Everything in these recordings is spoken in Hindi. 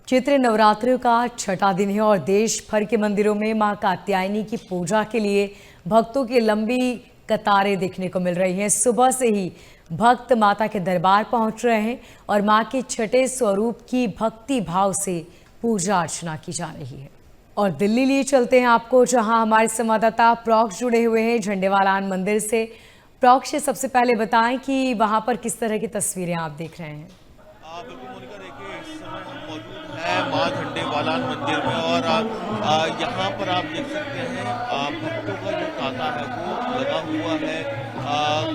चैत्र नवरात्रि का छठा दिन है और देश भर के मंदिरों में मां कात्यायनी की पूजा के लिए भक्तों की लंबी कतारें देखने को मिल रही हैं। सुबह से ही भक्त माता के दरबार पहुंच रहे हैं और मां के छठे स्वरूप की भक्ति भाव से पूजा अर्चना की जा रही है। और दिल्ली लिए चलते हैं आपको, जहां हमारे संवाददाता प्रॉक्स जुड़े हुए हैं झंडेवालान मंदिर से। प्रॉक्स से सबसे पहले बताएं कि वहां पर किस तरह की तस्वीरें आप देख रहे हैं। बिल्कुल मोनिका, देखिए इस समय हम मौजूद हैं मां झंडेवालान मंदिर में और यहाँ पर आप देख सकते हैं भक्तों का जो तांता है वो लगा हुआ है।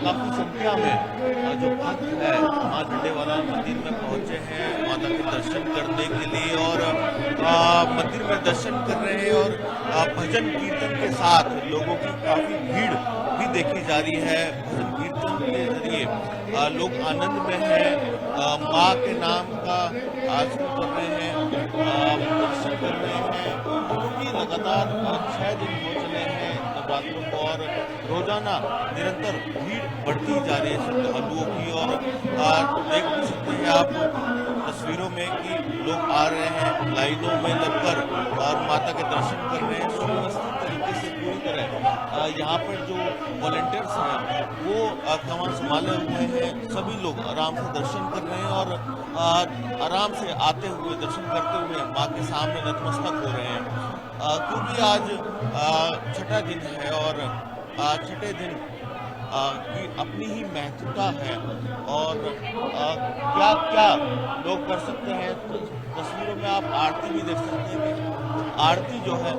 काफी संख्या में जो भक्त है मां झंडेवालान मंदिर में पहुंचे हैं माता के दर्शन करने के लिए और मंदिर में दर्शन कर रहे हैं और भजन कीर्तन के साथ लोगों की काफी भीड़ भी देखी जा रही है। भजन कीर्तन के जरिए लोग आनंद में हैं, माँ के नाम का आचरण कर रहे हैं, दर्शन कर रहे हैं, क्योंकि लगातार 6 दिन हो चले हैं नवरात्रों को और रोजाना निरंतर भीड़ बढ़ती जा रही है श्रद्धालुओं की। और देख भी सकते हैं आप तस्वीरों में कि लोग आ रहे हैं लाइनों में लगकर और माता के दर्शन कर रहे हैं सुव्यवस्थित तरीके से। पूरी तरह यहाँ पर जो वॉलंटियर्स हैं वो कमान संभाले हुए हैं, सभी लोग आराम से दर्शन कर रहे हैं और आराम से आते हुए दर्शन करते हुए माँ के सामने नतमस्तक हो रहे हैं। क्योंकि आज छठा दिन है और छठे दिन की अपनी ही महत्वता है और क्या क्या लोग कर सकते हैं। तस्वीरों में आप आरती भी देख सकते हैं कि आरती जो है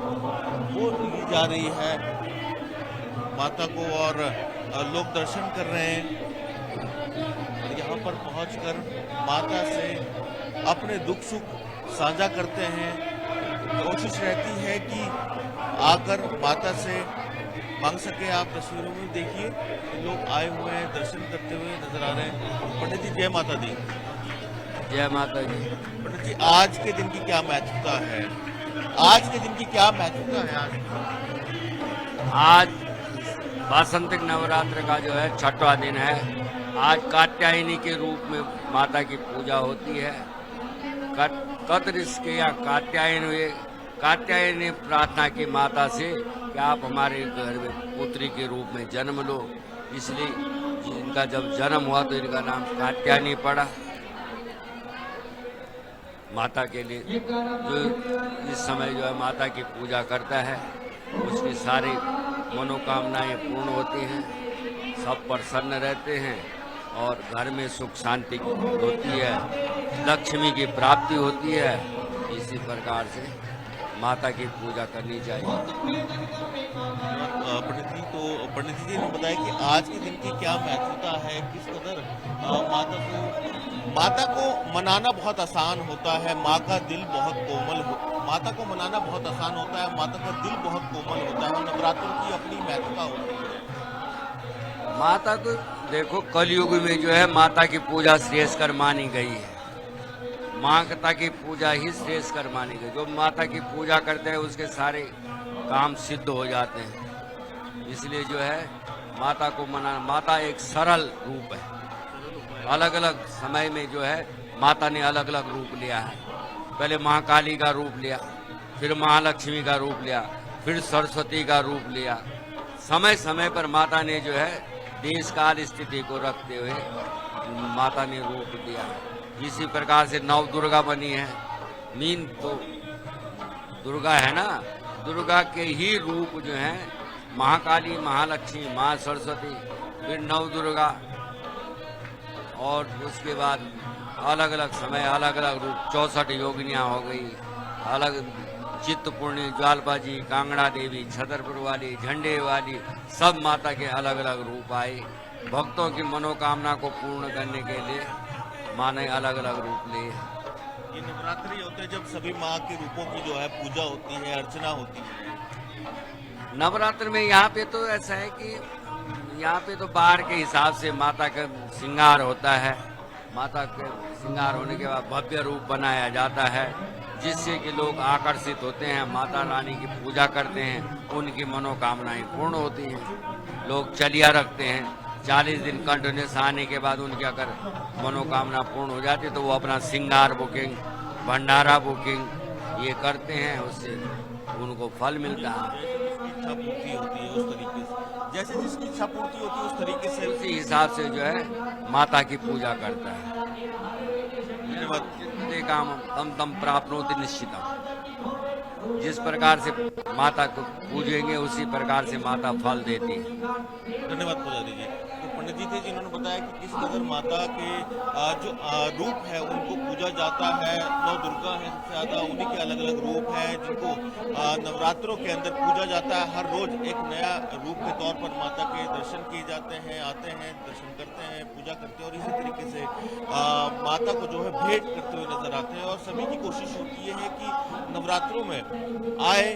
वो ली जा रही है माता को और लोग दर्शन कर रहे हैं और यहाँ पर पहुंचकर माता से अपने दुख सुख साझा करते हैं। कोशिश रहती है कि आकर माता से मांग सके। आप तस्वीरों में देखिए लोग आए हुए हैं, दर्शन करते हुए नजर आ रहे हैं। पंडित जी जय माता दी। जय माता जी। पंडित जी आज के दिन की क्या महत्वता है? आज के दिन की क्या महत्वता है? आज वासंतिक नवरात्र का जो है छठवां दिन है। आज कात्यायनी के रूप में माता की पूजा होती है। कतरिस के या कात्यायनी ने प्रार्थना की माता से कि आप हमारे घर में पुत्री के रूप में जन्म लो, इसलिए इनका जब जन्म हुआ तो इनका नाम कात्यायनी पड़ा। माता के लिए जो इस समय जो है माता की पूजा करता है उसकी सारी मनोकामनाएं पूर्ण होती हैं, सब प्रसन्न रहते हैं और घर में सुख शांति होती है, लक्ष्मी की प्राप्ति होती है। इसी प्रकार से माता की पूजा करनी चाहिए। पंडित जी ने बताया कि आज के दिन की क्या महत्वता है, किस कदर माता को मनाना बहुत आसान होता है। माँ का दिल बहुत कोमल माता को मनाना बहुत आसान होता है, माता का दिल बहुत कोमल होता है और नवरात्रों की अपनी महत्वता होती है। माता को देखो कलयुग में जो है माता की पूजा श्रेष्ठ कर मानी गई है। माता की पूजा ही श्रेष्ठ कर मानी गई। जो माता की पूजा करते हैं उसके सारे काम सिद्ध हो जाते हैं। इसलिए जो है माता को मनाना, माता एक सरल रूप है। अलग अलग समय में जो है माता ने अलग अलग रूप लिया है। पहले महाकाली का रूप लिया, फिर महालक्ष्मी का रूप लिया, फिर सरस्वती का रूप लिया। समय समय पर माता ने जो है देश काल स्थिति को रखते हुए माता ने रूप दिया। इसी प्रकार से नव दुर्गा बनी है। मीन तो दुर्गा है ना, दुर्गा के ही रूप जो है महाकाली, महालक्ष्मी, माँ सरस्वती, फिर नव दुर्गा और उसके बाद अलग अलग समय अलग अलग रूप 64 योगिनियाँ हो गई। अलग चित्तपूर्णी, ज्वालबाजी, कांगड़ा देवी, छतरपुर वाली, झंडे वाली, सब माता के अलग अलग रूप आए। भक्तों की मनोकामना को पूर्ण करने के लिए माँ ने अलग अलग रूप लिए। ये नवरात्रि होते हैं जब सभी माँ के रूपों की जो है पूजा होती है, अर्चना होती है। नवरात्र में यहाँ पे तो ऐसा है कि यहाँ पे तो बाहर के हिसाब से माता का श्रृंगार होता है। माता के श्रृंगार होने के बाद भव्य रूप बनाया जाता है, जिससे कि लोग आकर्षित होते हैं, माता रानी की पूजा करते हैं, उनकी मनोकामनाएं पूर्ण होती हैं। लोग चलिया रखते हैं, 40 दिन कंटिन्यूस आने के बाद उनकी अगर मनोकामना पूर्ण हो जाती है तो वो अपना श्रृंगार बुकिंग भंडारा बुकिंग ये करते हैं, उससे उनको फल मिलता है। इच्छा पूर्ति होती है उस तरीके से, जैसे जिसकी इच्छा पूर्ति होती है उस तरीके से उसी हिसाब से जो है माता की पूजा करता है। धन्यवाद। जितने काम तम तम प्राप्नोति निश्चितम, जिस प्रकार से माता को पूजेंगे उसी प्रकार से माता फल देती है। धन्यवाद पुजारी जी। तो पंडित जी थे जिन्होंने बताया कि किस कदर माता के जो रूप है उनको पूजा जाता है। नौ दुर्गा है सबसे ज्यादा, उन्हीं के अलग अलग रूप हैं जिनको नवरात्रों के अंदर पूजा जाता है। हर रोज एक नया रूप के तौर पर माता के दर्शन किए जाते हैं, आते हैं, दर्शन करते हैं, पूजा करते हैं और इसी तरीके से माता को जो है भेंट करते हुए नजर आते हैं। और सभी की कोशिश होती है कि नवरात्रों में आए,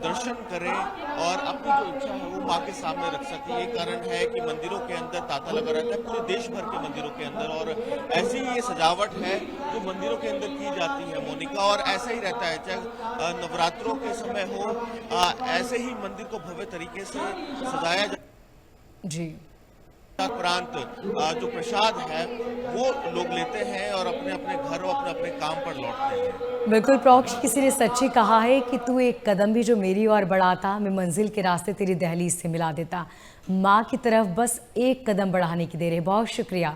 दर्शन करें और अपनी जो इच्छा है वो माँ के सामने रख सके। ये कारण है कि मंदिरों के अंदर तांता लगा रहता है, पूरे देश भर के मंदिरों के अंदर। और ऐसी ही ये सजावट है जो मंदिरों के अंदर की जाती है मोनिका, और ऐसा ही रहता है चाहे नवरात्रों के समय हो, ऐसे ही मंदिर को भव्य तरीके से सजाया जी। उपरांत जो प्रसाद है वो लोग लेते हैं और अपने अपने घर और अपने अपने काम पर लौटते हैं। बिल्कुल प्रोक्ष, किसी ने सच्ची कहा है कि तू एक कदम भी जो मेरी ओर बढ़ाता, मैं मंजिल के रास्ते तेरी दहलीज से मिला देता। माँ की तरफ बस एक कदम बढ़ाने की देर है। बहुत शुक्रिया।